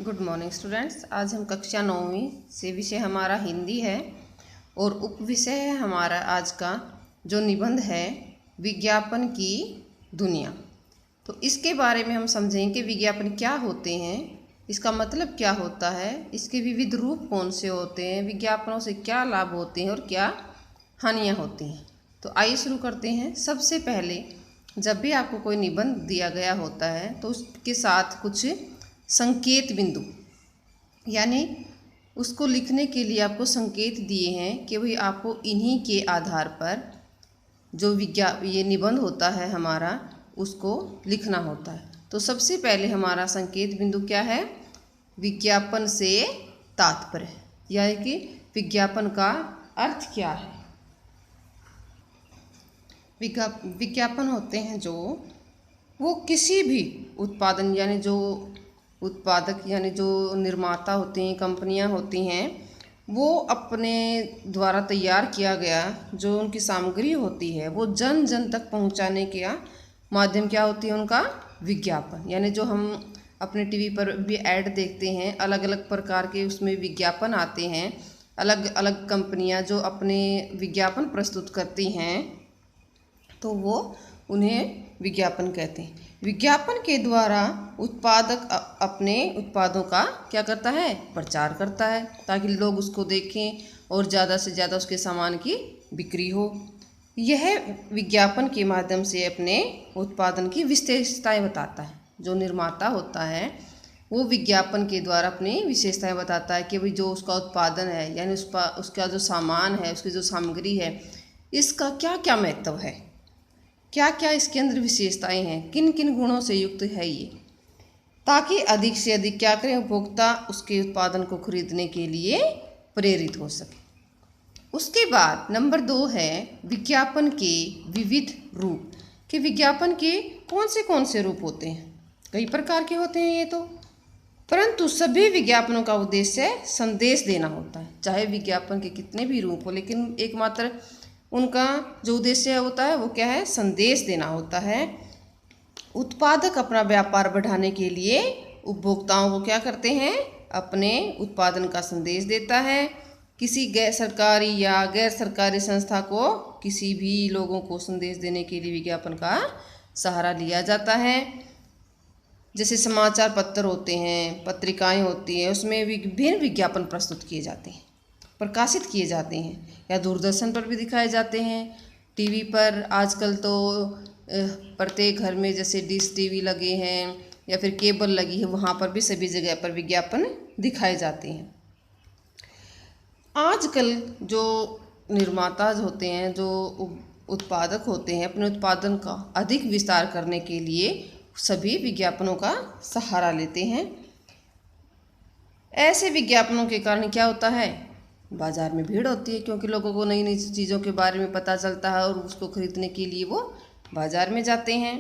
Good morning students. आज हम कक्षा 9वीं से विषय हमारा हिंदी है और उप विषय है हमारा आज का जो निबंध है विज्ञापन की दुनिया। तो इसके बारे में हम समझेंगे कि विज्ञापन क्या होते हैं, इसका मतलब क्या होता है, इसके विविध रूप कौन से होते हैं, विज्ञापनों से क्या लाभ होते हैं और क्या हानियाँ होती हैं। तो आइए शुरू करते हैं। सबसे पहले जब भी आपको कोई निबंध दिया गया होता है तो उसके साथ कुछ संकेत बिंदु यानी उसको लिखने के लिए आपको संकेत दिए हैं कि भाई आपको इन्हीं के आधार पर जो ये निबंध होता है हमारा उसको लिखना होता है। तो सबसे पहले हमारा संकेत बिंदु क्या है? विज्ञापन से तात्पर्य, यानी कि विज्ञापन का अर्थ क्या है। विज्ञापन होते हैं जो वो किसी भी उत्पादन यानी जो उत्पादक यानी जो निर्माता होते हैं, कंपनियां होती हैं, वो अपने द्वारा तैयार किया गया जो उनकी सामग्री होती है वो जन जन तक पहुंचाने का माध्यम क्या होती है? उनका विज्ञापन। यानी जो हम अपने टीवी पर भी ऐड देखते हैं, अलग अलग प्रकार के उसमें विज्ञापन आते हैं, अलग अलग कंपनियां जो अपने विज्ञापन प्रस्तुत करती हैं तो वो उन्हें विज्ञापन कहते हैं। विज्ञापन के द्वारा उत्पादक अपने उत्पादों का क्या करता है? प्रचार करता है ताकि लोग उसको देखें और ज़्यादा से ज़्यादा उसके सामान की बिक्री हो। यह विज्ञापन के माध्यम से अपने उत्पादन की विशेषताएं बताता है। जो निर्माता होता है वो विज्ञापन के द्वारा अपनी विशेषताएं बताता है कि भाई जो उसका उत्पादन है यानी उसका जो सामान है, उसकी जो सामग्री है, इसका क्या क्या महत्व है, क्या क्या इसके अंदर विशेषताएं हैं, किन किन गुणों से युक्त है ये, ताकि अधिक से अधिक क्या करें? उपभोक्ता उसके उत्पादन को खरीदने के लिए प्रेरित हो सके। उसके बाद नंबर 2 है विज्ञापन के विविध रूप। कि विज्ञापन के कौन से रूप होते हैं? कई प्रकार के होते हैं ये तो, परंतु सभी विज्ञापनों का उद्देश्य संदेश देना होता है। चाहे विज्ञापन के कितने भी रूप हो, लेकिन एकमात्र उनका जो उद्देश्य होता है वो क्या है? संदेश देना होता है। उत्पादक अपना व्यापार बढ़ाने के लिए उपभोक्ताओं को क्या करते हैं? अपने उत्पादन का संदेश देता है। किसी गैर सरकारी या गैर सरकारी संस्था को किसी भी लोगों को संदेश देने के लिए विज्ञापन का सहारा लिया जाता है। जैसे समाचार पत्र होते हैं, पत्रिकाएं होती हैं, उसमें विभिन्न विज्ञापन प्रस्तुत किए जाते हैं, प्रकाशित किए जाते हैं, या दूरदर्शन पर भी दिखाए जाते हैं। टीवी पर आजकल तो प्रत्येक घर में जैसे डिश टीवी लगे हैं या फिर केबल लगी है, वहाँ पर भी सभी जगह पर विज्ञापन दिखाए जाते हैं। आजकल जो निर्माता होते हैं, जो उत्पादक होते हैं, अपने उत्पादन का अधिक विस्तार करने के लिए सभी विज्ञापनों का सहारा लेते हैं। ऐसे विज्ञापनों के कारण क्या होता है? बाज़ार में भीड़ होती है, क्योंकि लोगों को नई नई चीज़ों के बारे में पता चलता है और उसको खरीदने के लिए वो बाज़ार में जाते हैं।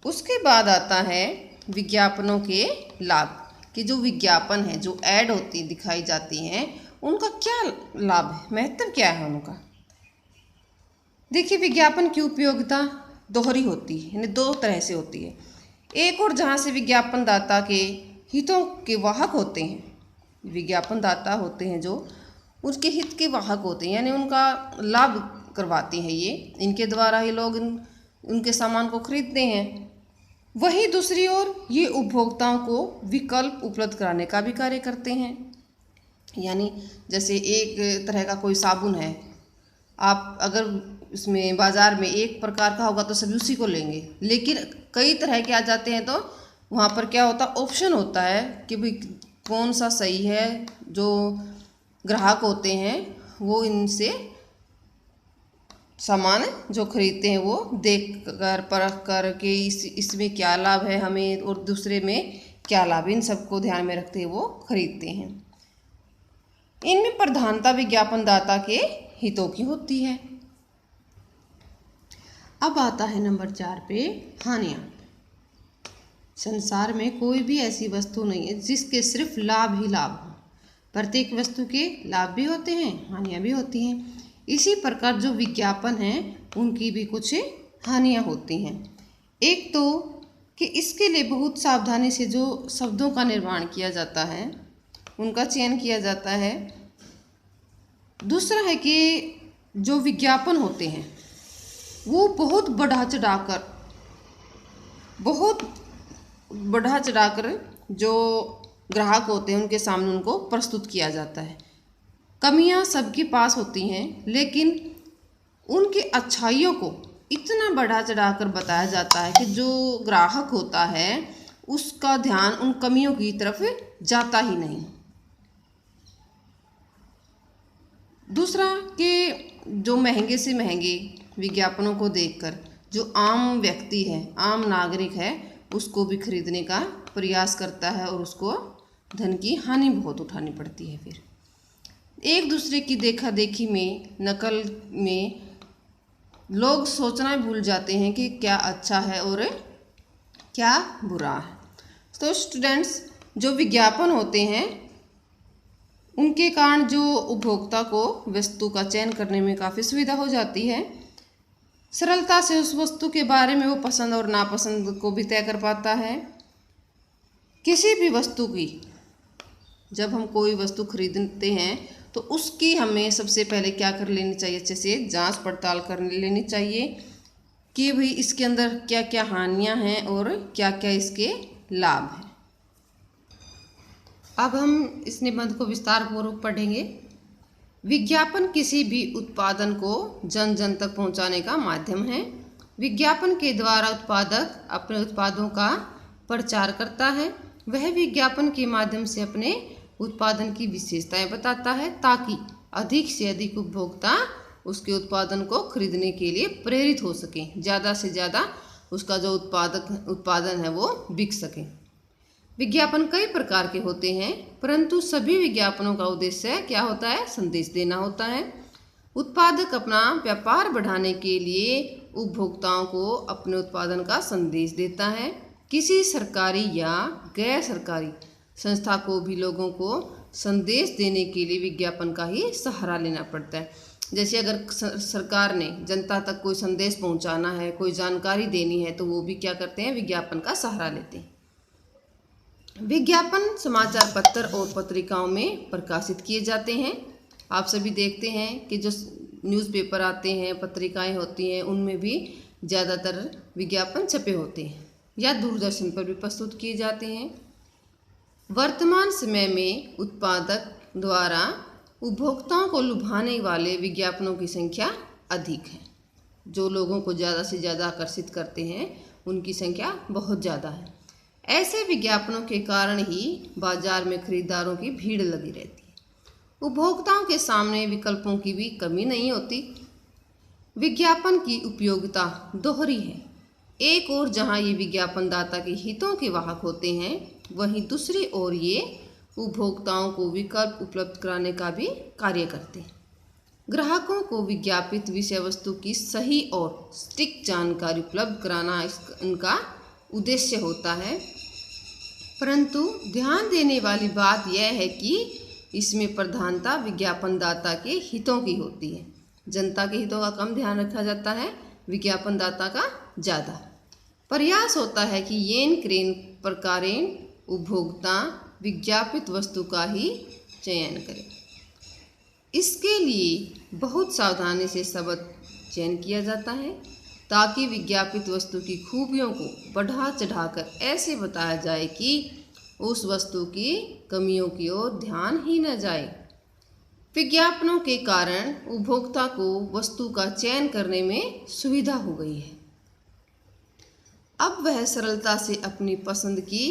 उसके बाद आता है विज्ञापनों के लाभ। कि जो विज्ञापन है, जो ऐड होती दिखाई जाती हैं, उनका क्या लाभ है, महत्व क्या है उनका? देखिए, विज्ञापन की उपयोगिता दोहरी होती है, यानी 2 तरह से होती है। एक और जहाँ से विज्ञापन दाता के हितों के वाहक होते हैं, विज्ञापन दाता होते हैं जो उसके हित के वाहक होते हैं, यानी उनका लाभ करवाते हैं, ये इनके द्वारा ही लोग उनके सामान को खरीदते हैं। वहीं दूसरी ओर ये उपभोक्ताओं को विकल्प उपलब्ध कराने का भी कार्य करते हैं। यानी जैसे एक तरह का कोई साबुन है, आप अगर उसमें बाज़ार में एक प्रकार का होगा तो सभी उसी को लेंगे, लेकिन कई तरह के आ जाते हैं तो वहाँ पर क्या होता है? ऑप्शन होता है कि भाई कौन सा सही है। जो ग्राहक होते हैं वो इनसे सामान जो खरीदते हैं वो देख कर परख कर के इसमें क्या लाभ है हमें और दूसरे में क्या लाभ, इन सबको ध्यान में रखते हुए वो खरीदते हैं। इनमें प्रधानता विज्ञापन दाता के हितों की होती है। अब आता है नंबर 4 पे हानियाँ। संसार में कोई भी ऐसी वस्तु नहीं है जिसके सिर्फ लाभ ही लाभ हो। प्रत्येक वस्तु के लाभ भी होते हैं, हानियाँ भी होती हैं। इसी प्रकार जो विज्ञापन हैं उनकी भी कुछ हानियाँ होती हैं। एक तो कि इसके लिए बहुत सावधानी से जो शब्दों का निर्माण किया जाता है, उनका चयन किया जाता है। दूसरा है कि जो विज्ञापन होते हैं वो बहुत बढ़ा चढ़ाकर जो ग्राहक होते हैं उनके सामने उनको प्रस्तुत किया जाता है। कमियां सबके पास होती हैं, लेकिन उनकी अच्छाइयों को इतना बढ़ा चढ़ाकर बताया जाता है कि जो ग्राहक होता है उसका ध्यान उन कमियों की तरफ जाता ही नहीं। दूसरा कि जो महंगे से महंगे विज्ञापनों को देखकर जो आम व्यक्ति है, आम नागरिक है, उसको भी खरीदने का प्रयास करता है और उसको धन की हानि बहुत उठानी पड़ती है। फिर एक दूसरे की देखा देखी में, नकल में लोग सोचना भूल जाते हैं कि क्या अच्छा है और क्या बुरा है। तो स्टूडेंट्स, जो विज्ञापन होते हैं उनके कारण जो उपभोक्ता को वस्तु का चयन करने में काफ़ी सुविधा हो जाती है। सरलता से उस वस्तु के बारे में वो पसंद और नापसंद को भी तय कर पाता है। किसी भी वस्तु की जब हम कोई वस्तु खरीदते हैं तो उसकी हमें सबसे पहले क्या कर लेनी चाहिए, अच्छे से जांच पड़ताल कर लेनी चाहिए कि भाई इसके अंदर क्या क्या हानियां हैं और क्या क्या इसके लाभ हैं। अब हम इस निबंध को विस्तार पूर्वक पढ़ेंगे। विज्ञापन किसी भी उत्पादन को जन जन तक पहुंचाने का माध्यम है। विज्ञापन के द्वारा उत्पादक अपने उत्पादों का प्रचार करता है। वह विज्ञापन के माध्यम से अपने उत्पादन की विशेषताएं बताता है ताकि अधिक से अधिक उपभोक्ता उसके उत्पादन को खरीदने के लिए प्रेरित हो सकें, ज़्यादा से ज़्यादा उसका जो उत्पादन है वो बिक सके। विज्ञापन कई प्रकार के होते हैं, परंतु सभी विज्ञापनों का उद्देश्य क्या होता है? संदेश देना होता है। उत्पादक अपना व्यापार बढ़ाने के लिए उपभोक्ताओं को अपने उत्पादन का संदेश देता है। किसी सरकारी या गैर सरकारी संस्था को भी लोगों को संदेश देने के लिए विज्ञापन का ही सहारा लेना पड़ता है। जैसे अगर सरकार ने जनता तक कोई संदेश पहुंचाना है, कोई जानकारी देनी है, तो वो भी क्या करते हैं? विज्ञापन का सहारा लेते हैं। विज्ञापन समाचार पत्र और पत्रिकाओं में प्रकाशित किए जाते हैं। आप सभी देखते हैं कि जो न्यूज़पेपर आते हैं, पत्रिकाएं होती हैं, उनमें भी ज़्यादातर विज्ञापन छपे होते हैं या दूरदर्शन पर भी प्रस्तुत किए जाते हैं। वर्तमान समय में उत्पादक द्वारा उपभोक्ताओं को लुभाने वाले विज्ञापनों की संख्या अधिक है। जो लोगों को ज़्यादा से ज़्यादा आकर्षित करते हैं उनकी संख्या बहुत ज़्यादा है। ऐसे विज्ञापनों के कारण ही बाजार में खरीदारों की भीड़ लगी रहती है। उपभोक्ताओं के सामने विकल्पों की भी कमी नहीं होती। विज्ञापन की उपयोगिता दोहरी है। एक ओर जहां ये विज्ञापनदाता के हितों के वाहक होते हैं, वहीं दूसरी ओर ये उपभोक्ताओं को विकल्प उपलब्ध कराने का भी कार्य करते हैं। ग्राहकों को विज्ञापित विषय वस्तु की सही और सटीक जानकारी उपलब्ध कराना इनका उद्देश्य होता है। परंतु ध्यान देने वाली बात यह है कि इसमें प्रधानता विज्ञापनदाता के हितों की होती है। जनता के हितों का कम ध्यान रखा जाता है, विज्ञापनदाता का ज़्यादा। प्रयास होता है कि येन क्रेन प्रकारेण उपभोक्ता विज्ञापित वस्तु का ही चयन करें। इसके लिए बहुत सावधानी से शब्द चयन किया जाता है ताकि विज्ञापित वस्तु की खूबियों को बढ़ा चढ़ाकर ऐसे बताया जाए कि उस वस्तु की कमियों की ओर ध्यान ही न जाए। विज्ञापनों के कारण उपभोक्ता को वस्तु का चयन करने में सुविधा हो गई है। अब वह सरलता से अपनी पसंद की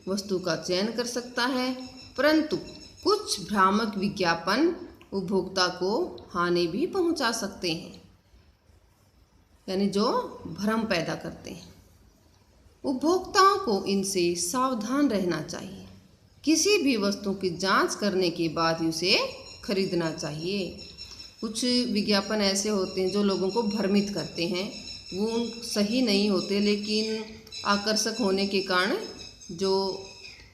वस्तु का चयन कर सकता है, परंतु कुछ भ्रामक विज्ञापन उपभोक्ता को हानि भी पहुंचा सकते हैं, यानी जो भ्रम पैदा करते हैं। उपभोक्ताओं को इनसे सावधान रहना चाहिए। किसी भी वस्तु की जांच करने के बाद ही उसे खरीदना चाहिए। कुछ विज्ञापन ऐसे होते हैं जो लोगों को भ्रमित करते हैं, वो सही नहीं होते, लेकिन आकर्षक होने के कारण जो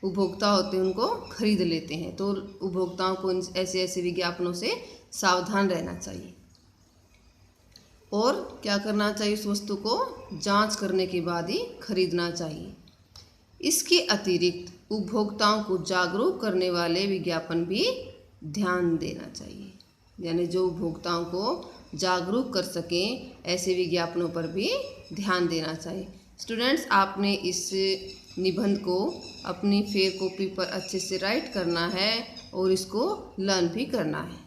उपभोक्ता होते हैं उनको खरीद लेते हैं। तो उपभोक्ताओं को ऐसे ऐसे विज्ञापनों से सावधान रहना चाहिए और क्या करना चाहिए? उस वस्तु को जांच करने के बाद ही खरीदना चाहिए। इसके अतिरिक्त उपभोक्ताओं को जागरूक करने वाले विज्ञापन भी ध्यान देना चाहिए, यानी जो उपभोक्ताओं को जागरूक कर सकें ऐसे विज्ञापनों पर भी ध्यान देना चाहिए। स्टूडेंट्स, आपने इस निबंध को अपनी फेयर कॉपी पर अच्छे से राइट करना है और इसको लर्न भी करना है।